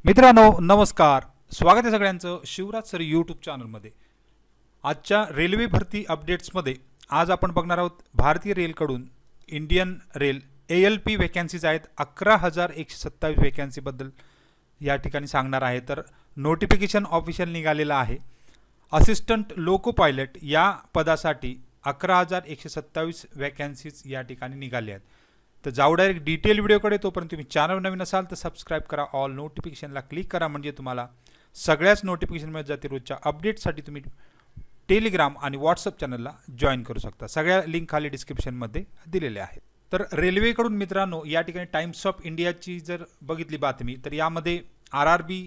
मित्रांनो नमस्कार, स्वागत आहे सगळ्यांचं शिवराज सर यूट्यूब चॅनलमध्ये। आजच्या रेल्वे भरती अपडेट्समध्ये आज आपण बघणार आहोत भारतीय रेलकडून इंडियन रेल ALP वॅकन्सीज आहेत 11,127 वॅकन्सीबद्दल या ठिकाणी सांगणार आहे। तर नोटिफिकेशन ऑफिशियल निघालेलं आहे। असिस्टंट लोको पायलट या पदासाठी 11,127 वॅकन्सीज या ठिकाणी निघाले आहेत। तर जाऊ डायरेक्ट डिटेल व्हिडिओकडे। तोपर्यंत तुम्ही चॅनल नवीन असाल तर सबस्क्राईब करा, ऑल नोटिफिकेशनला क्लिक करा, म्हणजे तुम्हाला सगळ्याच नोटिफिकेशन मिळत जातील। रोजच्या अपडेटसाठी तुम्ही टेलिग्राम आणि व्हॉट्सअप चॅनलला जॉईन करू शकता। सगळ्या लिंक खाली डिस्क्रिप्शनमध्ये दिलेल्या आहेत। तर रेल्वेकडून मित्रांनो या ठिकाणी टाइम्स ऑफ इंडियाची जर बघितली बातमी तर यामध्ये RRB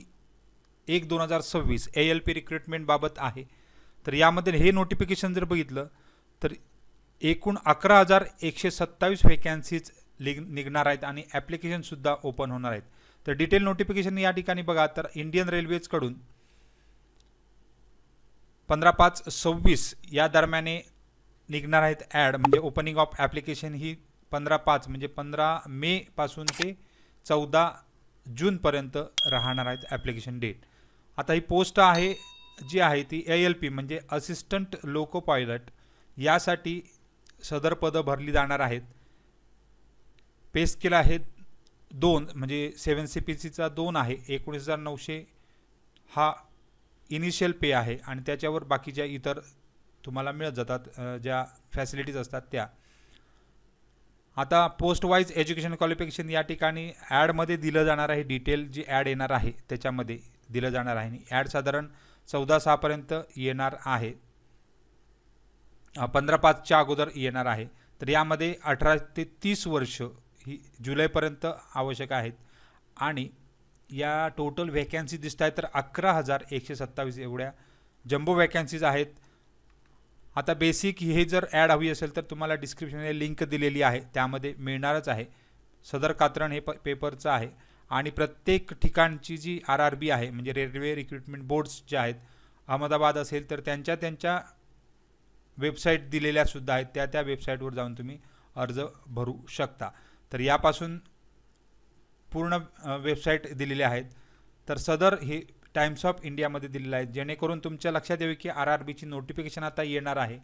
1/2026 ALP रिक्रुटमेंट बाबत आहे। तर यामध्ये हे नोटिफिकेशन जर बघितलं तर एकूण 11,127 वॅकन्सीज निघणार आहेत आणि ॲप्लिकेशन सुद्धा ओपन होणार आहेत। तर डिटेल नोटिफिकेशन या ठिकाणी बघा तर इंडियन रेल्वेजकडून 15/5/26 या दरम्याने निघणार आहेत ॲड, म्हणजे ओपनिंग ऑफ ॲप्लिकेशन ही 15/5 म्हणजे 15 मे पासून ते 14 जूनपर्यंत राहणार आहेत ॲप्लिकेशन डेट। आता ही पोस्ट आहे जी आहे ती ALP म्हणजे असिस्टंट लोको पायलट यासाठी सदर पदं भरली जाणार आहेत। पे स्केल आहे 2 म्हणजे 7 CPCचा 2 आहे, 19,900 हा इनिशियल पे आहे आणि त्याच्यावर बाकीच्या इतर तुम्हाला मिळत जातात ज्या फॅसिलिटीज असतात त्या। आता पोस्ट वाईज एज्युकेशन क्वालिफिकेशन या ठिकाणी ॲडमध्ये दिलं जाणार आहे। डिटेल जी ॲड येणार आहे त्याच्यामध्ये दिलं जाणार आहे आणि ॲड साधारण 14/6 पर्यंत येणार आहे, 15/5च्या अगोदर येणार आहे। तर यामध्ये 18 ते 30 वर्ष ही जुलैपर्यंत आवश्यक आहेत आणि या टोटल वॅकन्सी दिसत आहेत तर 11,127 एवढ्या जम्बो वॅकन्सीज आहेत। आता बेसिक हे जर ॲड हवी असेल तर तुम्हाला डिस्क्रिप्शनला लिंक दिलेली आहे, त्यामध्ये मिळणारच आहे। सदर कात्रण हे पेपरचं आहे आणि प्रत्येक ठिकाणची जी RRB आहे म्हणजे रेल्वे रिक्रुटमेंट बोर्ड्स जे आहेत, अहमदाबाद असेल तर त्यांच्या वेबसाईट दिलेल्या सुद्धा आहेत, त्या वेबसाईटवर जाऊन तुम्ही अर्ज भरू शकता। तर यापासून पूर्ण वेबसाईट दिलेल्या आहेत। तर सदर हे टाइम्स ऑफ इंडियामध्ये दिलेलं आहे, जेणेकरून तुमच्या लक्षात येईल की RRBची नोटिफिकेशन आता येणार आहे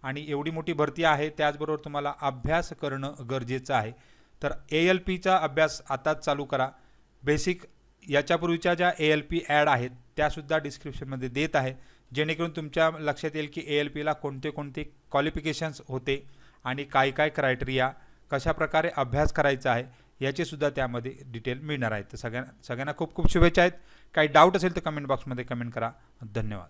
आणि एवढी मोठी भरती आहे, त्याचबरोबर तुम्हाला अभ्यास करणं गरजेचं आहे। तर ALPचा अभ्यास आताच चालू करा। बेसिक याच्यापूर्वीच्या ज्या ALP ॲड आहेत त्यासुद्धा डिस्क्रिप्शनमध्ये देत आहे, जेणेकरून तुमच्या लक्षात येईल की ALPला कोणते कोणते क्वालिफिकेशन्स होते आणि काय काय क्रायटेरिया, कशा प्रकारे अभ्यास करायचा आहे याचे सुद्धा त्यामध्ये डिटेल मिळणार आहे। तर सगळ्यांना खूप खूप शुभेच्छा आहेत। काही डाऊट असेल तर कमेंट बॉक्समध्ये कमेंट करा। धन्यवाद।